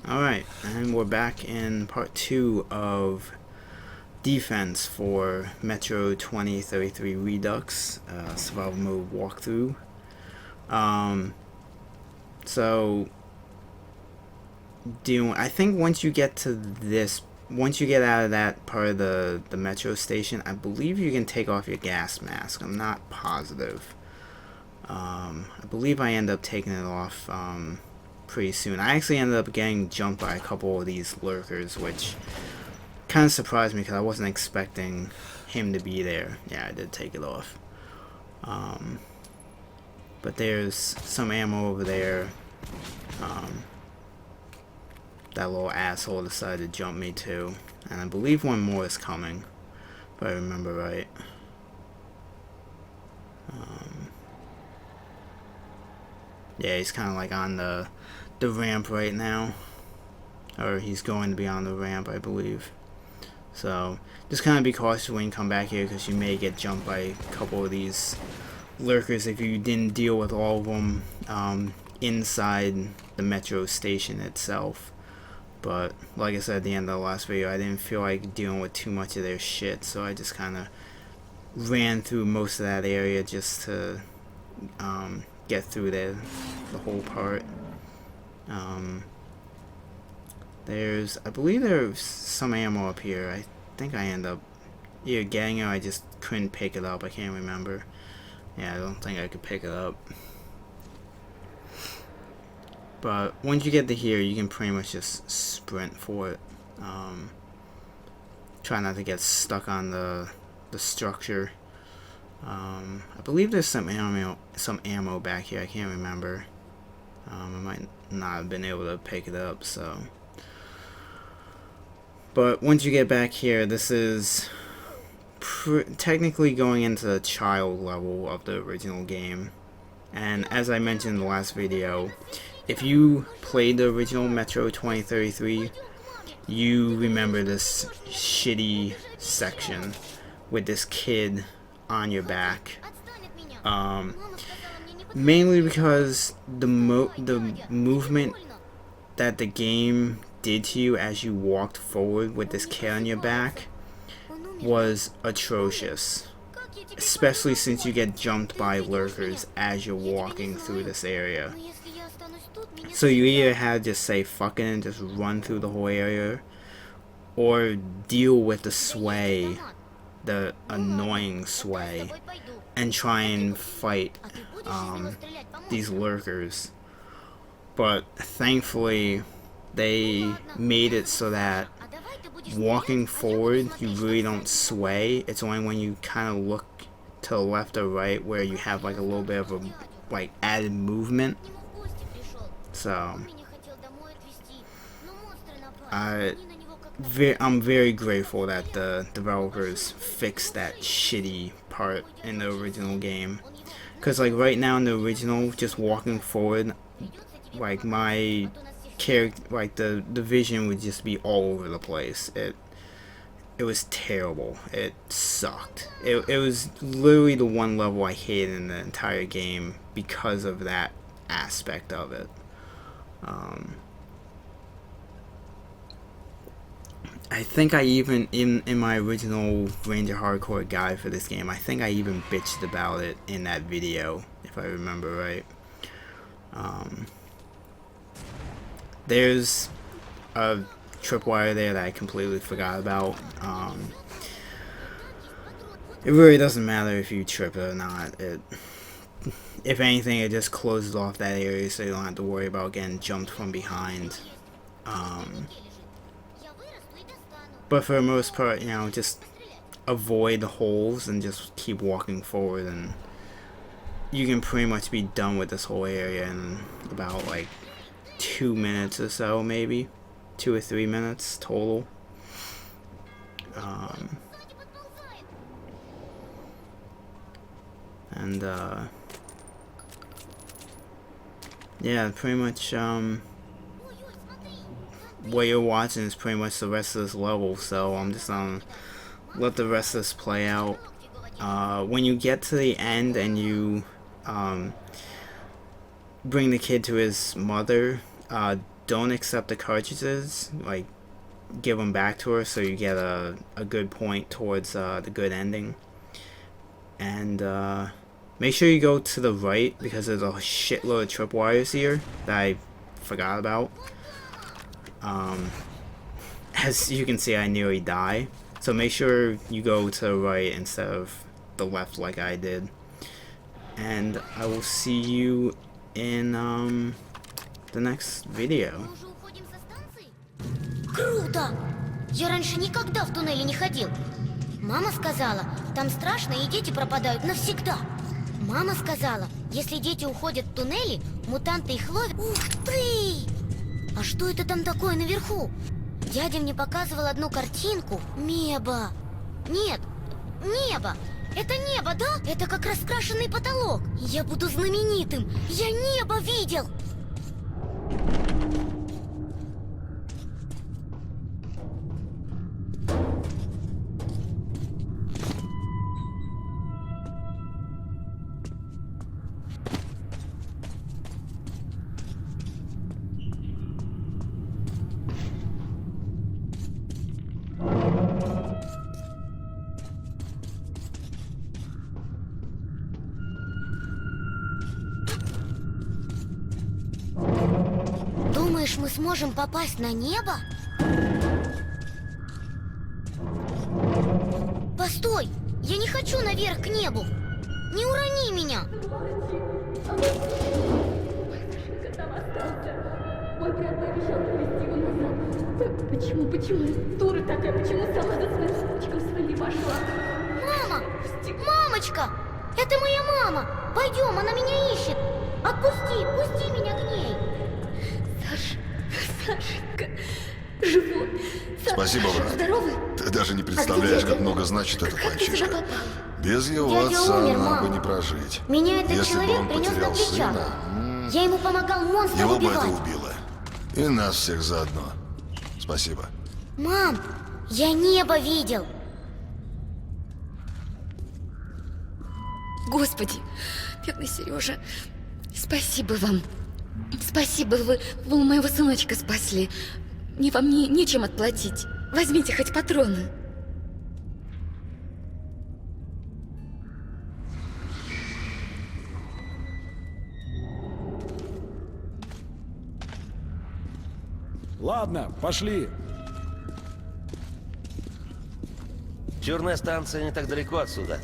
Alright, and we're back in part 2 of defense for Metro 2033 Redux survival mode walkthrough. Um, so, I think once you get to once you get out of that part of the metro station, I believe you can take off your gas mask. I'm not positive. I believe I end up taking it off pretty soon. I actually ended up getting jumped by a couple of these lurkers, which kind of surprised me because I wasn't expecting him to be there. Yeah, I did take it off. But there's some ammo over there. That little asshole decided to jump me too. And I believe one more is coming, if I remember right. Yeah, he's kind of like on the ramp right now. Or he's going to be on the ramp, I believe. So, just kind of be cautious when you come back here because you may get jumped by a couple of these lurkers if you didn't deal with all of them inside the metro station itself. But, like I said at the end of the last video, I didn't feel like dealing with too much of their shit, so I just kind of ran through most of that area just to get through the whole part. I believe there's some ammo up here. I think I end up either getting it or I just couldn't pick it up. I can't remember. Yeah, I don't think I could pick it up. But once you get to here, you can pretty much just sprint for it. Try not to get stuck on the structure. I believe there's some ammo back here. I can't remember. I might not have been able to pick it up, so. But once you get back here, this is technically going into the child level of the original game. And as I mentioned in the last video, if you played the original Metro 2033, you remember this shitty section with this kid on your back. Mainly because the movement that the game did to you as you walked forward with this kid on your back was atrocious. Especially since you get jumped by lurkers as you're walking through this area. So you either had to just say fuck it and just run through the whole area, or deal with the sway, the annoying sway, and try and fight these lurkers. But thankfully they made it so that walking forward you really don't sway. It's only when you kind of look to the left or right where you have like a little bit of a like added movement. So I'm very grateful that the developers fixed that shitty part in the original game, because like right now in the original, just walking forward, like my character, like the vision would just be all over the place. It was terrible. It sucked. It was literally the one level I hated in the entire game because of that aspect of it. I think I even, in my original Ranger Hardcore guide for this game, I think I even bitched about it in that video, if I remember right. There's a tripwire there that I completely forgot about. It really doesn't matter if you trip it or not. If anything, it just closes off that area so you don't have to worry about getting jumped from behind. But for the most part, you know, just avoid the holes and just keep walking forward, and you can pretty much be done with this whole area in about like 2 minutes or so, maybe 2 or 3 minutes total. Yeah, pretty much what you're watching is pretty much the rest of this level, so I'm just gonna let the rest of this play out. When you get to the end and you bring the kid to his mother, don't accept the cartridges. Like, give them back to her so you get a good point towards the good ending. And make sure you go to the right because there's a shitload of tripwires here that I forgot about. As you can see, I nearly die. So make sure you go to the right instead of the left like I did. And I will see you in the next video. Круто! Я раньше никогда в туннеле не ходил. Мама сказала, там страшно и дети пропадают навсегда. Мама сказала, если дети уходят в туннели, мутанты их ловят. Ух ты! А что это там такое наверху? Дядя мне показывал одну картинку. Небо. Нет, небо. Это небо, да? Это как раскрашенный потолок. Я буду знаменитым. Я небо видел. Думаешь, мы сможем попасть на небо? Постой! Я не хочу наверх к небу! Не урони меня! Мой брат пообещал привезти его назад. Почему? Дура такая, почему сама за своим сыночком своим не пошла? Мама! Мамочка! Это моя мама! Пойдем, она меня ищет! Отпусти! Пусти меня к ней! Сашенька, живой. Спасибо, брат. Здоровый? Ты даже не представляешь, как много значит этот мальчишка. Без его Дядя отца умер, нам мам. бы не прожить. Меня этот Если бы человек он принес на потерял плечах. сына, Я ему помогал монстров его бы убивать. это убило. И нас всех заодно. Спасибо. Мам, я небо видел. Господи, бедный Сережа, спасибо вам. Спасибо, вы моего сыночка спасли. Мне вам нечем отплатить. Возьмите хоть патроны. Ладно, пошли. Черная станция не так далеко отсюда.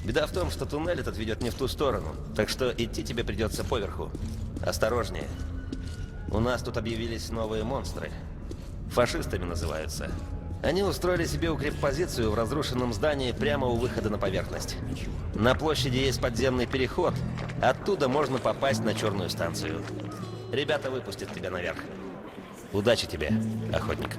Беда в том, что туннель этот ведет не в ту сторону, так что идти тебе придется поверху. Осторожнее. У нас тут объявились новые монстры. Фашистами называются. Они устроили себе укреппозицию в разрушенном здании прямо у выхода на поверхность. На площади есть подземный переход. Оттуда можно попасть на черную станцию. Ребята выпустят тебя наверх. Удачи тебе, охотник.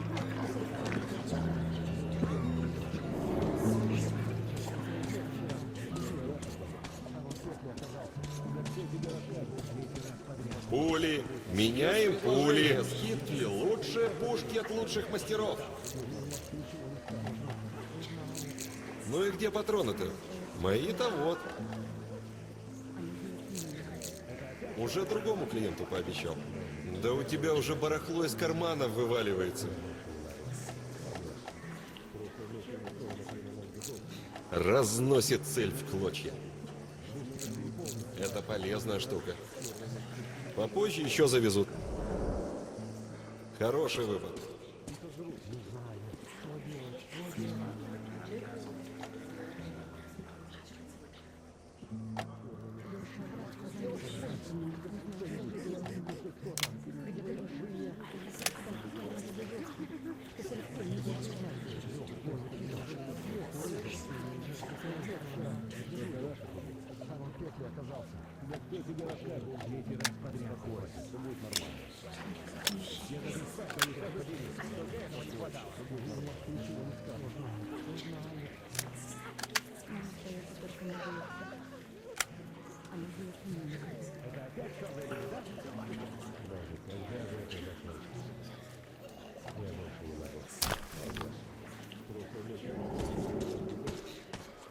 Пули. Меняем пули. Скидки. Лучшие пушки от лучших мастеров. Ну и где патроны-то? Мои-то вот. Уже другому клиенту пообещал. Да у тебя уже барахло из карманов вываливается. Разносит цель в клочья. Это полезная штука. Попозже еще завезут. Хороший выбор.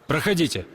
Проходите.